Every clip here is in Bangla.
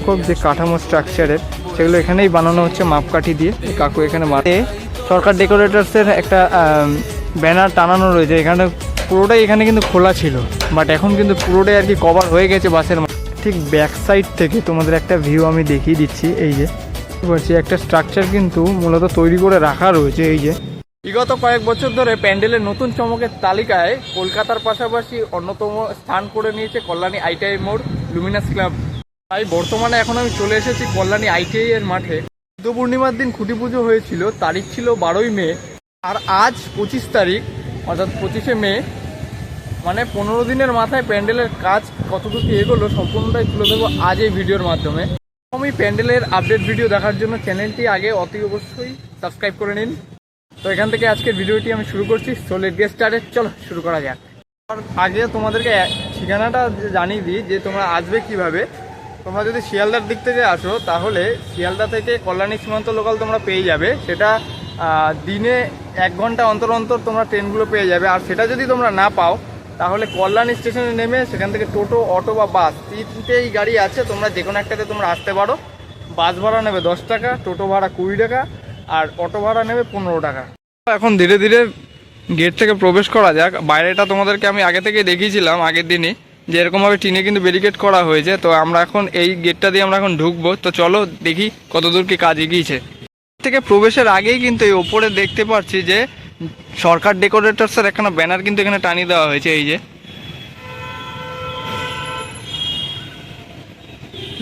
সংখ্যক যে কাঠামো স্ট্রাকচারের সেগুলো এখানেই বানানো হচ্ছে মাপকাঠি দিয়ে। কাকু এখানে সরকার ডেকোরেটার্সের একটা ব্যানার টানানো রয়েছে। এখানে পুরোটাই এখানে কিন্তু খোলা ছিল, বাট এখন কিন্তু পুরোটাই আর কি কভার হয়ে গেছে বাসের। ঠিক ব্যাক সাইড থেকে তোমাদের একটা ভিউ আমি দেখিয়ে দিচ্ছি। এই যে বলছি একটা স্ট্রাকচার কিন্তু মূলত তৈরি করে রাখা রয়েছে। এই যে বিগত কয়েক বছর ধরে প্যান্ডেলের নতুন চমকের তালিকায় কলকাতার পাশাপাশি অন্যতম স্থান করে নিয়েছে কল্যাণী আইটিআই মোড় লুমিনাস ক্লাব। তাই বর্তমানে এখন আমি চলে এসেছি কল্যাণী আইটিআই এর মাঠে। বুদ্ধ পূর্ণিমার দিন খুঁটি পুজো হয়েছিল, তারিখ ছিল 12ই মে, আর আজ 25 তারিখ অর্থাৎ 25শে মে, মানে 15 দিনের মাথায় প্যান্ডেলের কাজ কতটুকু এগোলো সম্পূর্ণটাই তুলে দেবো আজ এই ভিডিওর মাধ্যমে। আমি প্যান্ডেলের আপডেট ভিডিও দেখার জন্য চ্যানেলটি আগে অতি অবশ্যই সাবস্ক্রাইব করে নিন। তো এখান থেকে আজকের ভিডিওটি আমি শুরু করছি। সো লেটস গেট স্টার্টেড, চলো শুরু করা যাক। আর আগে তোমাদেরকে ঠিকানাটা জানিয়ে দিই যে তোমরা আসবে কিভাবে। তোমরা যদি শিয়ালদার দিক থেকে আসো তাহলে শিয়ালদা থেকে কল্যাণী সীমান্ত লোকাল তোমরা পেয়ে যাবে। সেটা দিনে 1 ঘন্টা অন্তর অন্তর তোমরা ট্রেনগুলো পেয়ে যাবে। আর সেটা যদি তোমরা না পাও তাহলে কল্যাণী স্টেশনে নেমে সেখান থেকে টোটো, অটো বা বাস, 3টেই গাড়ি আছে, তোমরা যে কোনো একটাতে তোমরা আসতে পারো। বাস ভাড়া নেবে 10 টাকা, টোটো ভাড়া 20 টাকা, আর অটো ভাড়া নেবে 15 টাকা। এখন ধীরে ধীরে গেট থেকে প্রবেশ করা যাক। বাইরেটা তোমাদেরকে আমি আগে থেকে দেখিয়েছিলাম আগের দিনই, যে এরকমভাবে টিনে কিন্তু ব্যারিকেড করা হয়েছে। তো আমরা এখন এই গেটটা দিয়ে আমরা এখন ঢুকবো। তো চলো দেখি কতদূর কি কাজ এগিয়েছে। থেকে প্রবেশের আগেই কিন্তু এই ওপরে দেখতে পাচ্ছি যে সরকার ডেকোরেটার্সের একটা ব্যানার কিন্তু এখানে টানিয়ে দেওয়া হয়েছে। এই যে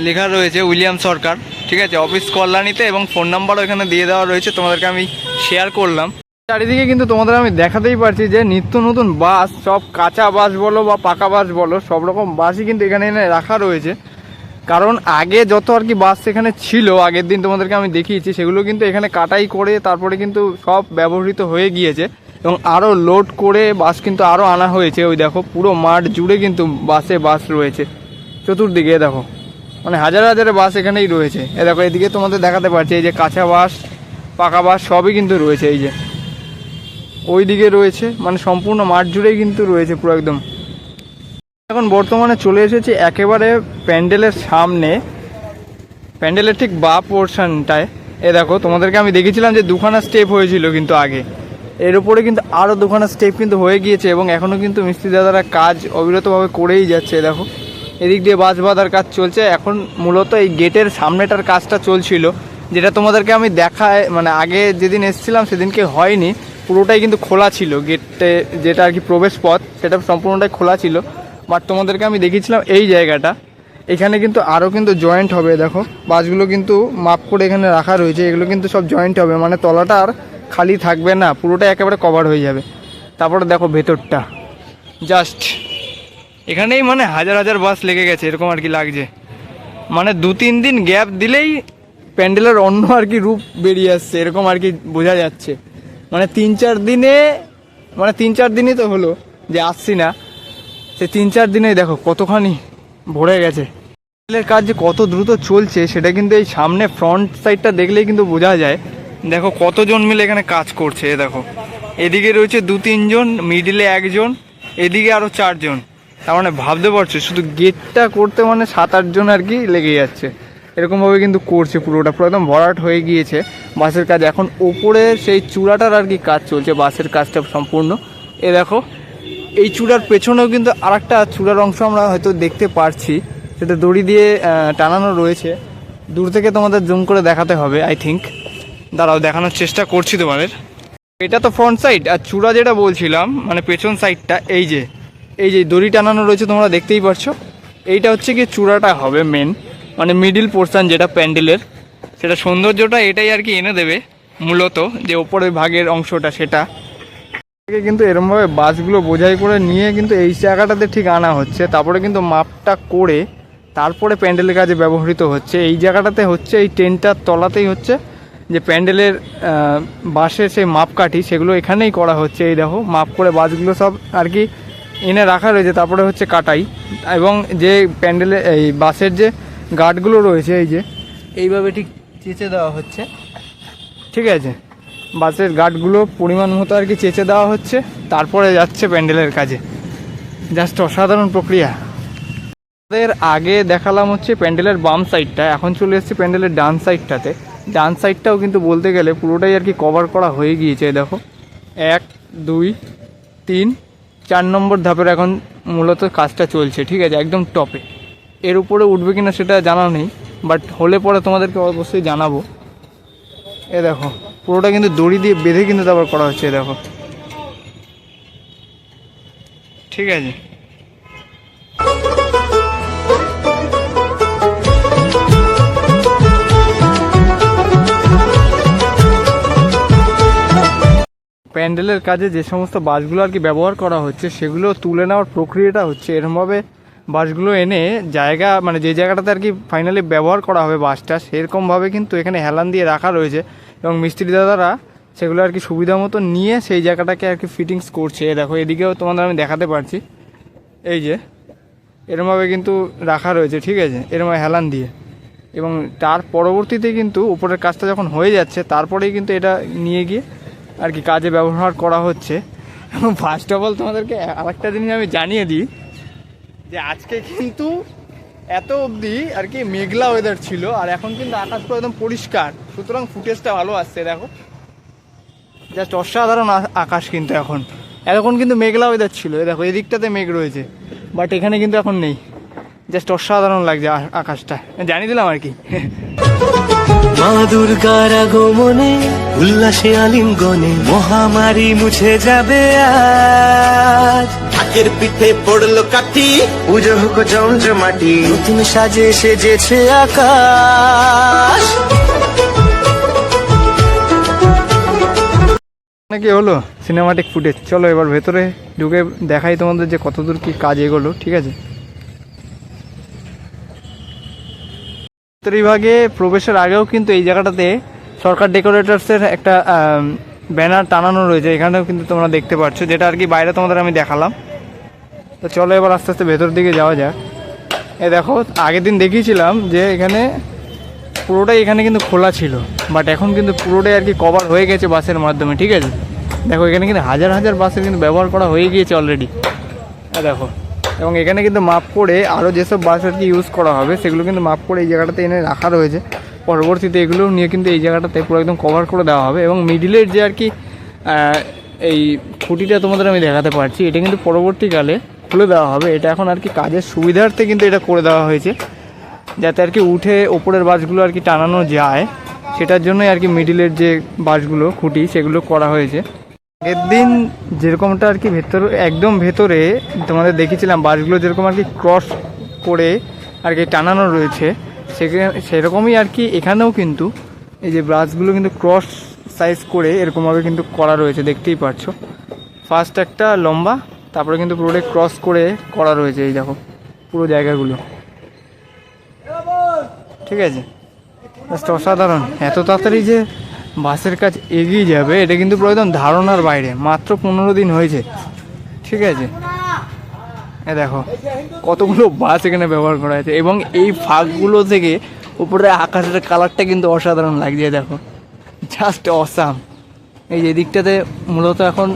লেখা রয়েছে উইলিয়াম সরকার, ঠিক আছে, অফিস কল্যাণীতে, এবং ফোন নাম্বারও এখানে দিয়ে দেওয়া রয়েছে, তোমাদেরকে আমি শেয়ার করলাম। চারিদিকে কিন্তু তোমাদের আমি দেখাতেই পারছি যে নিত্য নতুন বাস, সব কাঁচা বাস বলো বা পাকা বাস বলো, সব রকম বাসই কিন্তু এখানে এনে রাখা রয়েছে। কারণ আগে যত আর কি বাস এখানে ছিল, আগের দিন তোমাদেরকে আমি দেখিয়েছি, সেগুলো কিন্তু এখানে কাটাই করে তারপরে কিন্তু সব ব্যবহৃত হয়ে গিয়েছে, এবং আরও লোড করে বাস কিন্তু আরও আনা হয়েছে। ওই দেখো পুরো মাঠ জুড়ে কিন্তু বাস রয়েছে চতুর্দিকে। দেখো মানে হাজার হাজারে বাস এখানেই রয়েছে। এ দেখো এদিকে তোমাদের দেখাতে পারছি, এই যে কাঁচা বাস, পাকা বাস সবই কিন্তু রয়েছে। এই যে ওই দিকে রয়েছে, মানে সম্পূর্ণ মাঠ জুড়েই কিন্তু রয়েছে পুরো একদম। এখন বর্তমানে চলে এসেছি একেবারে প্যান্ডেলের সামনে, প্যান্ডেলের ঠিক বা পোর্শনটায়। এ দেখো তোমাদেরকে আমি দেখেছিলাম যে 2খানা স্টেপ হয়েছিল কিন্তু আগে, এর উপরে কিন্তু আরও 2খানা স্টেপ কিন্তু হয়ে গিয়েছে, এবং এখনও কিন্তু মিস্ত্রি দাদারা কাজ অবিরতভাবে করেই যাচ্ছে। দেখো এদিক দিয়ে বাস বাঁধার কাজ চলছে। এখন মূলত এই গেটের সামনেটার কাজটা চলছিল, যেটা তোমাদেরকে আমি মানে আগে যেদিন এসেছিলাম সেদিনকে হয়নি, পুরোটাই কিন্তু খোলা ছিল। গেটে যেটা আর কি প্রবেশ পথ সেটা সম্পূর্ণটাই খোলা ছিল। বাট তোমাদেরকে আমি দেখিয়েছিলাম এই জায়গাটা, এখানে কিন্তু আরও কিন্তু জয়েন্ট হবে। দেখো বাসগুলো কিন্তু মাপ করে এখানে রাখা রয়েছে, এগুলো কিন্তু সব জয়েন্ট হবে, মানে তলাটা আর খালি থাকবে না, পুরোটাই একেবারে কভার হয়ে যাবে। তারপরে দেখো ভেতরটা জাস্ট এখানেই মানে হাজার হাজার বাস লেগে গেছে এরকম আর কি লাগছে। মানে 2-3 দিন গ্যাপ দিলেই প্যান্ডেলের অন্য আর কি রূপ বেরিয়ে আসছে এরকম আর কি বোঝা যাচ্ছে। মানে 3-4 দিনে, মানে 3-4 দিনই তো হলো যে আসছি না, সে 3-4 দিনেই দেখো কতখানি ভরে গেছে। প্যান্ডেলের কাজ যে কত দ্রুত চলছে সেটা কিন্তু এই সামনে ফ্রন্ট সাইডটা দেখলেই কিন্তু বোঝা যায়। দেখো কতজন মিলে এখানে কাজ করছে। দেখো এদিকে রয়েছে 2-3 জন, মিডিলে 1 জন, এদিকে আরও 4 জন। তার মানে ভাবতে পারছো শুধু গেটটা করতে মানে 7-8 জন আর কি লেগে যাচ্ছে। এরকমভাবে কিন্তু করছে, পুরোটা পুরো একদম ভরাট হয়ে গিয়েছে বাসের কাজ। এখন ওপরে সেই চূড়াটার আর কি কাজ চলছে, বাসের কাজটা সম্পূর্ণ। এ দেখো এই চূড়ার পেছনেও কিন্তু আরেকটা চূড়ার অংশ আমরা হয়তো দেখতে পারছি, সেটা দড়ি দিয়ে টানানো রয়েছে। দূর থেকে তোমাদের জুম করে দেখাতে হবে আই থিঙ্ক, দাঁড়াও দেখানোর চেষ্টা করছি তোমাদের। এটা তো ফ্রন্ট সাইড, আর চূড়া যেটা বলছিলাম মানে পেছন সাইডটা, এই যে দড়ি টানানো রয়েছে তোমরা দেখতেই পারছো, এইটা হচ্ছে কি চূড়াটা হবে মেন, মানে মিডিল পোর্শন যেটা প্যান্ডেলের, সেটা সৌন্দর্যটা এটাই আর কি এনে দেবে মূলত, যে ওপরের ভাগের অংশটা সেটা কিন্তু এরকমভাবে বাসগুলো বোঝাই করে নিয়ে কিন্তু এই জায়গাটাতে ঠিক আনা হচ্ছে। তারপরে কিন্তু মাপটা করে তারপরে প্যান্ডেলের কাজে ব্যবহৃত হচ্ছে। এই জায়গাটাতে হচ্ছে এই টেন্টটার তলাতেই হচ্ছে যে প্যান্ডেলের বাসের সেই মাপকাঠি সেগুলো এখানেই করা হচ্ছে। এই দেখো মাপ করে বাসগুলো সব আর কি এনে রাখা রয়েছে, তারপরে হচ্ছে কাটাই, এবং যে প্যান্ডেলে এই বাসের যে গার্ডগুলো রয়েছে এই যে এইভাবে ঠিক চেঁচে দেওয়া হচ্ছে, ঠিক আছে, বাসের গার্ডগুলো পরিমাণ মতো আর কি চেঁচে দেওয়া হচ্ছে, তারপরে যাচ্ছে প্যান্ডেলের কাজে। জাস্ট অসাধারণ প্রক্রিয়া। এর আগে দেখালাম হচ্ছে প্যান্ডেলের বাম সাইডটা, এখন চলে এসেছে প্যান্ডেলের ডান সাইডটাতে। ডান সাইডটাও কিন্তু বলতে গেলে পুরোটাই আর কি কভার করা হয়ে গিয়েছে। দেখো 1 2 3 4 নম্বর ধাপের এখন মূলত কাজটা চলছে, ঠিক আছে, একদম টপে। এর উপরে উঠবে কিনা সেটা জানা নেই, বাট হলে পরে তোমাদেরকে অবশ্যই জানাবো। দেখো পুরোটা কিন্তু দড়ি দিয়ে বেঁধে কিন্তু তারপর করা হচ্ছে, দেখো, ঠিক আছে। প্যান্ডেলের কাজে যে সমস্ত বাসগুলো আর কি ব্যবহার করা হচ্ছে সেগুলো তুলে নেওয়ার প্রক্রিয়াটা হচ্ছে এরকমভাবে বাসগুলো এনে জায়গা, মানে যে জায়গাটাতে আর কি ফাইনালি ব্যবহার করা হবে বাসটা, সেরকমভাবে কিন্তু এখানে হেলান দিয়ে রাখা রয়েছে এবং মিস্ত্রি দাদারা সেগুলো আর কি সুবিধা মতো নিয়ে সেই জায়গাটাকে আর কি ফিটিংস করছে। দেখো এদিকেও তোমাদের আমি দেখাতে পারছি, এই যে এরমভাবে কিন্তু রাখা রয়েছে, ঠিক আছে, এরম হেলান দিয়ে। এবং তার পরবর্তীতে কিন্তু উপরের কাজটা যখন হয়ে যাচ্ছে তারপরেই কিন্তু এটা নিয়ে গিয়ে আর কি কাজে ব্যবহার করা হচ্ছে। এবং ফার্স্ট অফ অল তোমাদেরকে আরেকটা জিনিস আমি জানিয়ে দিই যে আজকে কিন্তু এত অবধি আর কি মেঘলা ওয়েদার ছিল, আর এখন কিন্তু আকাশ পুরো একদম পরিষ্কার, সুতরাং ফুটেজটা ভালো আসছে। দেখো জাস্ট অসাধারণ আকাশ কিন্তু এখন কিন্তু মেঘলা ওয়েদার ছিল, দেখো এদিকটাতে মেঘ রয়েছে, বাট এখানে কিন্তু এখন নেই। জাস্ট অসাধারণ লাগছে আকাশটা, জানিয়ে দিলাম আর কি। মা দুর্গার আগমনে উল্লাসে আলিঙ্গনে মহামারী মুছে যাবে আজ। ঢাকের পিঠে পড়লো কাঠি, পুজো হোক জমজমাটি, নতুন সাজে সেজেছে আকাশ। নাকি হলো সিনেমাটিক ফুটেজ। চলো এবার ভেতরে ঢুকে দেখাই তোমাদের যে কতদূর কি কাজ এগোলো, ঠিক আছে। বিভাগে প্রবেশের আগেও কিন্তু এই জায়গাটাতে সরকার ডেকোরেটরসের একটা ব্যানার টানানো রয়েছে, এখানেও কিন্তু তোমরা দেখতে পাচ্ছ, যেটা আর কি বাইরে তোমাদের আমি দেখালাম। তো চলো এবার আস্তে আস্তে ভেতর দিকে যাওয়া যাক। দেখো আগের দিন দেখিয়েছিলাম যে এখানে পুরোটাই এখানে কিন্তু খোলা ছিল, বাট এখন কিন্তু পুরোটাই আর কি কভার হয়ে গেছে বাসের মাধ্যমে, ঠিক আছে। দেখো এখানে কিন্তু হাজার হাজার বাসের কিন্তু ব্যবহার করা হয়ে গিয়েছে অলরেডি, দেখো। এবং এখানে কিন্তু মাপ করে আরও যেসব বাস আর কি ইউজ করা হবে সেগুলো কিন্তু মাপ করে এই জায়গাটাতে এনে রাখা রয়েছে। পরবর্তীতে এগুলো নিয়ে কিন্তু এই জায়গাটাতে পুরো একদম কভার করে দেওয়া হবে। এবং মিডিলের যে আর কি এই খুঁটিটা তোমাদের আমি দেখাতে পারছি, এটা কিন্তু পরবর্তীকালে খুলে দেওয়া হবে। এটা এখন আর কি কাজের সুবিধার্থে কিন্তু এটা করে দেওয়া হয়েছে, যাতে আর কি উঠে ওপরের বাসগুলো আর কি টানানো যায়, সেটার জন্যই আর কি মিডিলের যে বাসগুলো খুঁটি সেগুলো করা হয়েছে। আগের দিন যেরকমটা আর কি একদম ভেতরে তোমাদের দেখিয়েছিলাম বাসগুলো যেরকম আর কি ক্রস করে আর কি টানানো রয়েছে, সেরকমই আর কি এখানেও কিন্তু এই যে বাসগুলো কিন্তু ক্রস সাইজ করে এরকমভাবে কিন্তু করা রয়েছে, দেখতেই পাচ্ছ। ফার্স্ট একটা লম্বা, তারপরে কিন্তু পুরোটাই ক্রস করে করা রয়েছে, এই দেখো পুরো জায়গাগুলো, ঠিক আছে। জাস্ট অসাধারণ। এত তাড়াতাড়ি যে বাসের কাজ এগিয়ে যাবে এটা কিন্তু পুরো একদম ধারণার বাইরে। মাত্র 15 দিন হয়েছে, ঠিক আছে। দেখো কতগুলো বাস এখানে ব্যবহার করা হয়েছে, এবং এই ফাঁকগুলো থেকে উপরে আকাশের কালারটা কিন্তু অসাধারণ লাগছে, দেখো জাস্ট অসাম। এই যে দিকটাতে মূলত এখন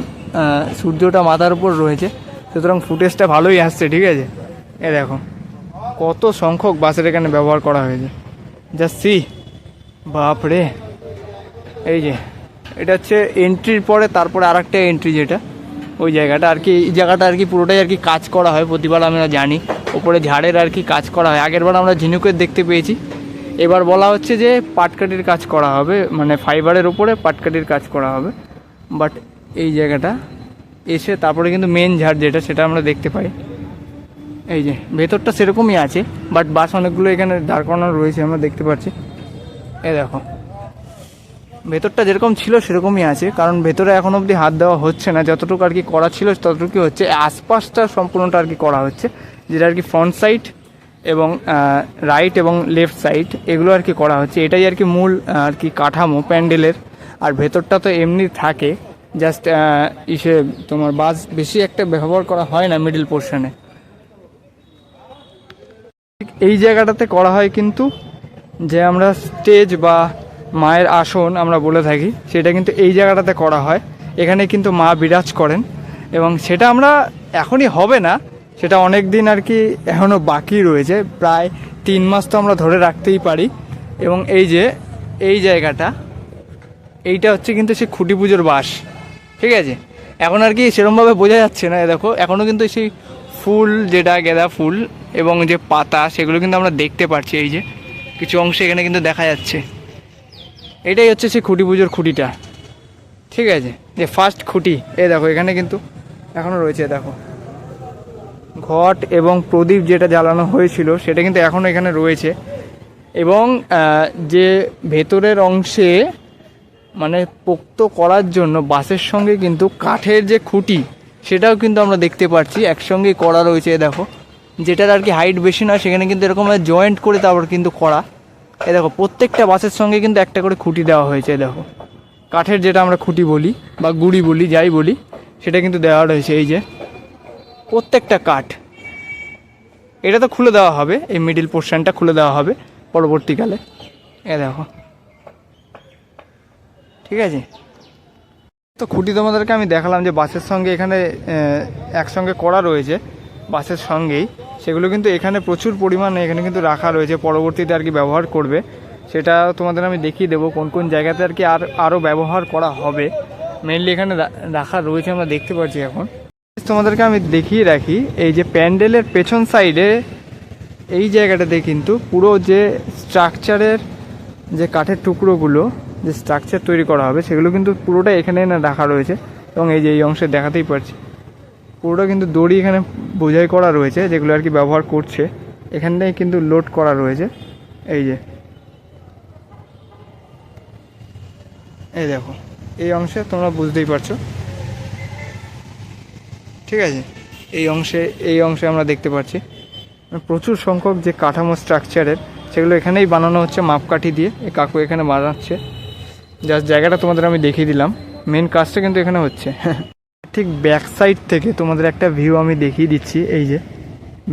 সূর্যটা মাথার উপর রয়েছে, সুতরাং ফুটেজটা ভালোই আসছে, ঠিক আছে। দেখো কত সংখ্যক বাসের এখানে ব্যবহার করা হয়েছে, জাস্ট সি, বাপরে। এই যে এটা হচ্ছে এন্ট্রির পরে, তারপরে আর একটা এন্ট্রি, যেটা ওই জায়গাটা আর কি, এই জায়গাটা আর কি পুরোটাই আর কি কাজ করা হয় প্রতিবার, আমরা জানি ওপরে ঝাড়ের আর কি কাজ করা হয়। আগেরবার আমরা ঝিনুকের দেখতে পেয়েছি, এবার বলা হচ্ছে যে পাটকাঠির কাজ করা হবে, মানে ফাইবারের উপরে পাটকাঠির কাজ করা হবে। বাট এই জায়গাটা এসে তারপরে কিন্তু মেন ঝাড় যেটা, সেটা আমরা দেখতে পাই। এই যে ভেতরটা সেরকমই আছে, বাট বাস অনেকগুলো এখানে দাঁড় করানো রয়েছে, আমরা দেখতে পাচ্ছি। দেখো ভেতরটা যেরকম ছিল সেরকমই আছে, কারণ ভেতরে এখন অবধি হাত দেওয়া হচ্ছে না, যতটুকু আর কি করা ছিল ততটুকুই হচ্ছে। আশপাশটা সম্পূর্ণটা আর কি করা হচ্ছে, যেটা আর কি ফ্রন্ট সাইড এবং রাইট এবং লেফট সাইড এগুলো আর কি করা হচ্ছে। এটাই আর কি মূল আর কি কাঠামো প্যান্ডেলের। আর ভেতরটা তো এমনি থাকে, জাস্ট তোমার বাস বেশি একটা ব্যবহার করা হয় না মিডল পোর্শনে। এই জায়গাটাতে করা হয় কিন্তু যে আমরা স্টেজ বা মায়ের আসন আমরা বলে থাকি, সেটা কিন্তু এই জায়গাটাতে করা হয়। এখানে কিন্তু মা বিরাজ করেন, এবং সেটা আমরা এখনই হবে না, সেটা অনেক দিন আর কি এখনও বাকি রয়েছে, প্রায় 3 মাস তো আমরা ধরে রাখতেই পারি। এবং এই যে এই জায়গাটা, এইটা হচ্ছে কিন্তু সেই খুঁটি পুজোর বাস, ঠিক আছে। এখন আর কি সেরকমভাবে বোঝা যাচ্ছে না, দেখো এখনও কিন্তু সেই ফুল, যেটা গাঁদা ফুল এবং যে পাতা, সেগুলো কিন্তু আমরা দেখতে পাচ্ছি। এই যে কিছু অংশ এখানে কিন্তু দেখা যাচ্ছে। এটাই হচ্ছে সেই খুঁটি পুজোর খুঁটিটা, ঠিক আছে, যে ফার্স্ট খুঁটি। এই দেখো এখানে কিন্তু এখনও রয়েছে, দেখো ঘট এবং প্রদীপ যেটা জ্বালানো হয়েছিল সেটা কিন্তু এখনও এখানে রয়েছে। এবং যে ভেতরের অংশে মানে পোক্ত করার জন্য বাঁশের সঙ্গে কিন্তু কাঠের যে খুঁটি, সেটাও কিন্তু আমরা দেখতে পাচ্ছি একসঙ্গেই করা রয়েছে। দেখো যেটার আর কি হাইট বেশি নয়, সেখানে কিন্তু এরকম জয়েন্ট করে তারপর কিন্তু করা। এ দেখো প্রত্যেকটা বাঁশের সঙ্গে কিন্তু একটা করে খুঁটি দেওয়া হয়েছে। দেখো কাঠের যেটা আমরা খুঁটি বলি বা গুড়ি বলি, যাই বলি, সেটা কিন্তু দেওয়া রয়েছে। এই যে প্রত্যেকটা কাঠ, এটা তো খুলে দেওয়া হবে, এই মিডিল পোর্শনটা খুলে দেওয়া হবে পরবর্তীকালে। এ দেখো, ঠিক আছে। তো খুঁটি তোমাদেরকে আমি দেখালাম যে বাসের সঙ্গে এখানে একসঙ্গে করা রয়েছে, বাসের সঙ্গেই। সেগুলো কিন্তু এখানে প্রচুর পরিমাণে এখানে কিন্তু রাখা রয়েছে, পরবর্তীতে আর কি ব্যবহার করবে। সেটা তোমাদের আমি দেখিয়ে দেবো কোন কোন জায়গাতে আর কি আরও ব্যবহার করা হবে। মেনলি এখানে রাখা রয়েছে, আমরা দেখতে পাচ্ছি। এখন তোমাদেরকে আমি দেখিয়ে রাখি, এই যে প্যান্ডেলের পেছন সাইডে এই জায়গাটাতে কিন্তু পুরো যে স্ট্রাকচারের যে কাঠের টুকরোগুলো, যে স্ট্রাকচার তৈরি করা হবে, সেগুলো কিন্তু পুরোটা এখানে না রাখা রয়েছে। এবং এই যে এই অংশে দেখাতেই পারছি, পুরোটা কিন্তু দড়ি এখানে বোঝাই করা রয়েছে, যেগুলো আর কি ব্যবহার করছে। এখানটাই কিন্তু লোড করা রয়েছে। এই যে এই দেখো এই অংশে তোমরা বুঝতেই পারছো, ঠিক আছে। এই অংশে আমরা দেখতে পাচ্ছি প্রচুর সংখ্যক যে কাঠামো স্ট্রাকচারের, সেগুলো এখানেই বানানো হচ্ছে মাপকাঠি দিয়ে। এই কাকু এখানে বানাচ্ছে, জাস্ট জায়গাটা তোমাদের আমি দেখিয়ে দিলাম। মেন কাজটা কিন্তু এখানে হচ্ছে। ঠিক ব্যাক সাইড থেকে তোমাদের একটা ভিউ আমি দেখিয়ে দিচ্ছি। এই যে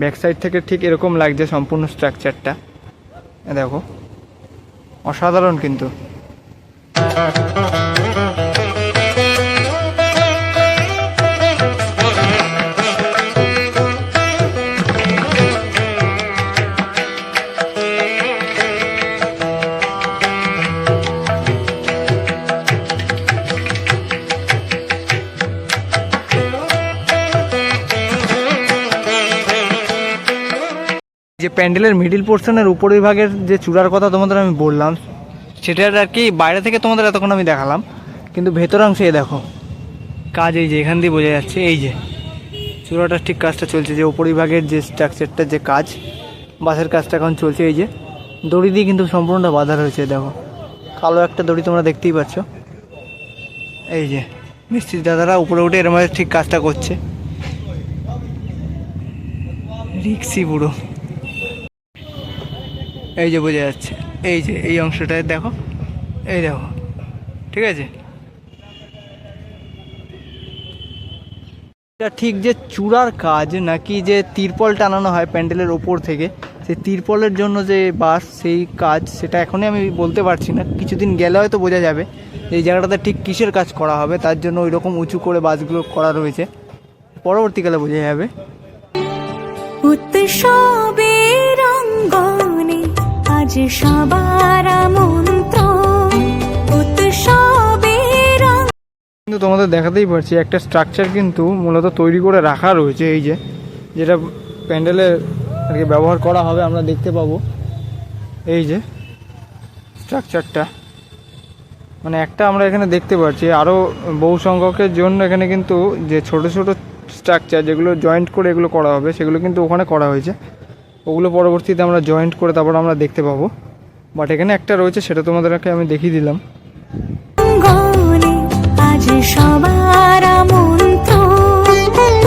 ব্যাক সাইড থেকে ঠিক এরকম লাগছে সম্পূর্ণ স্ট্রাকচারটা। দেখো অসাধারণ কিন্তু। যে প্যান্ডেলের মিডিল পোর্শনের উপরের ভাগের যে চূড়ার কথা তোমাদের আমি বললাম, সেটার আর কি বাইরে থেকে তোমাদের এতক্ষণ আমি দেখালাম, কিন্তু ভেতর অংশে দেখো কাজ। এই যে এখান দিয়ে বোঝা যাচ্ছে, এই যে চূড়াটার ঠিক কাজটা চলছে, যে উপরের ভাগের যে স্ট্রাকচারটার যে কাজ, বাসের কাজটা এখন চলছে। এই যে দড়ি দিয়ে কিন্তু সম্পূর্ণটা বাঁধা রয়েছে। দেখো কালো একটা দড়ি তোমরা দেখতেই পাচ্ছ। এই যে মিস্ত্রি দাদারা উপরে উঠে এর মধ্যে ঠিক কাজটা করছে। রিক্সি পুরো, এই যে বোঝা যাচ্ছে। এই যে এই অংশটায় দেখো, এই দেখো, ঠিক আছে। এটা ঠিক যে চূড়ার কাজ নাকি যে তিরপল টানানো হয় প্যান্ডেলের ওপর থেকে, সেই তিরপলের জন্য যে বাস, সেই কাজ, সেটা এখনই আমি বলতে পারছি না। কিছুদিন গেলে হয়তো বোঝা যাবে এই জায়গাটাতে ঠিক কিসের কাজ করা হবে। তার জন্য ওই রকম উঁচু করে বাসগুলো করা রয়েছে, পরবর্তীকালে বোঝা যাবে। উৎসবের অঙ্গনে আজ সবার আমন্ত্রণ, উৎসবের কিন্তু তোমাদের দেখাতেই পারছি একটা স্ট্রাকচার কিন্তু মূলত তৈরি করে রাখা রয়েছে। এই যে যেটা প্যান্ডেলে আর কি ব্যবহার করা হবে, আমরা দেখতে পাবো। এই যে স্ট্রাকচারটা মানে একটা আমরা এখানে দেখতে পাচ্ছি, আরও বহু সংখ্যকের জন্য এখানে কিন্তু যে ছোট ছোট স্ট্রাকচার যেগুলো জয়েন্ট করে এগুলো করা হবে, সেগুলো কিন্তু ওখানে করা হয়েছে। ওগুলো পরবর্তীতে আমরা জয়েন্ট করে তারপর আমরা দেখতে পাবো। বাট এখানে একটা রয়েছে, সেটা তোমাদেরকে আমি দেখিয়ে দিলাম। অঙ্গনে আজ সবার আমন্ত্রণ,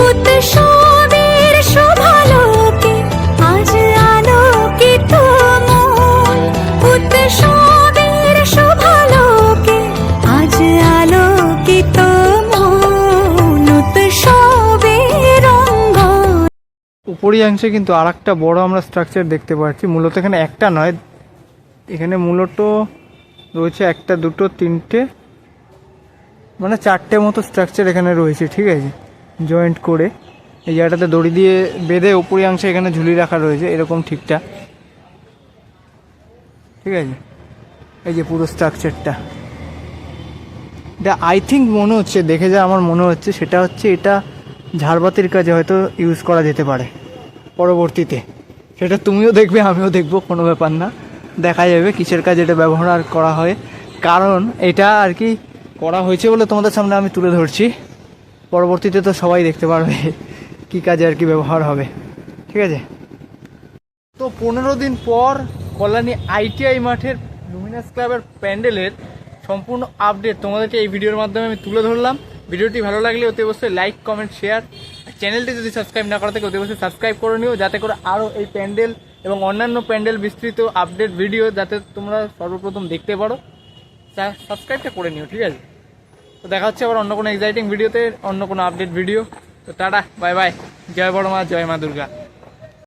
উৎসবের শোভালোকে আজ আলোকিত মন, উৎসবের শোভালোকে আজ আলোকিত মন, উৎসবের অঙ্গন। উপরিয়াংশে কিন্তু আর একটা বড় আমরা স্ট্রাকচার দেখতে পাচ্ছি। মূলত এখানে একটা নয়, এখানে মূলত রয়েছে একটা, দুটো, তিনটে, মানে চারটে মতো স্ট্রাকচার এখানে রয়েছে, ঠিক আছে, জয়েন্ট করে। এই জায়গাটাতে দড়ি দিয়ে বেঁধে উপরি অংশে এখানে ঝুলি রাখা রয়েছে এরকম ঠিকঠাক, ঠিক আছে। এই যে পুরো স্ট্রাকচারটা, এটা আই থিঙ্ক মনে হচ্ছে, দেখে যা আমার মনে হচ্ছে সেটা হচ্ছে এটা ঝাড়বাতির কাজে হয়তো ইউজ করা যেতে পারে পরবর্তীতে। সেটা তুমিও দেখবে, আমিও দেখবো, কোনো ব্যাপার না, দেখা যাবে কিসের কাজে এটা ব্যবহার করা হয়। কারণ এটা আর কি করা হয়েছে বলে তোমাদের সামনে আমি তুলে ধরছি, পরবর্তীতে তো সবাই দেখতে পারবে কী কাজে আর কি ব্যবহার হবে, ঠিক আছে। তো 15 দিন পর কল্যাণী ITI মাঠের লুমিনাস ক্লাবের প্যান্ডেলের সম্পূর্ণ আপডেট তোমাদেরকে এই ভিডিওর মাধ্যমে আমি তুলে ধরলাম। ভিডিওটি ভালো লাগলে অতি অবশ্যই লাইক, কমেন্ট, শেয়ার। চ্যানেলটি যদি সাবস্ক্রাইব না করা থাকে অতি অবশ্যই সাবস্ক্রাইব করে নিও, যাতে করে আরও এই প্যান্ডেল এবং অন্যান্য প্যান্ডেল বিস্তৃত আপডেট ভিডিও যাতে তোমরা সর্বপ্রথম দেখতে পারো। সাবস্ক্রাইবটা করে নিও, ঠিক আছে। তো দেখা হচ্ছে আবার অন্য কোনো এক্সাইটিং ভিডিওতে, অন্য কোনো আপডেট ভিডিও। তো টাটা, বাই বাই, জয় বড় মা, জয় মা দুর্গা।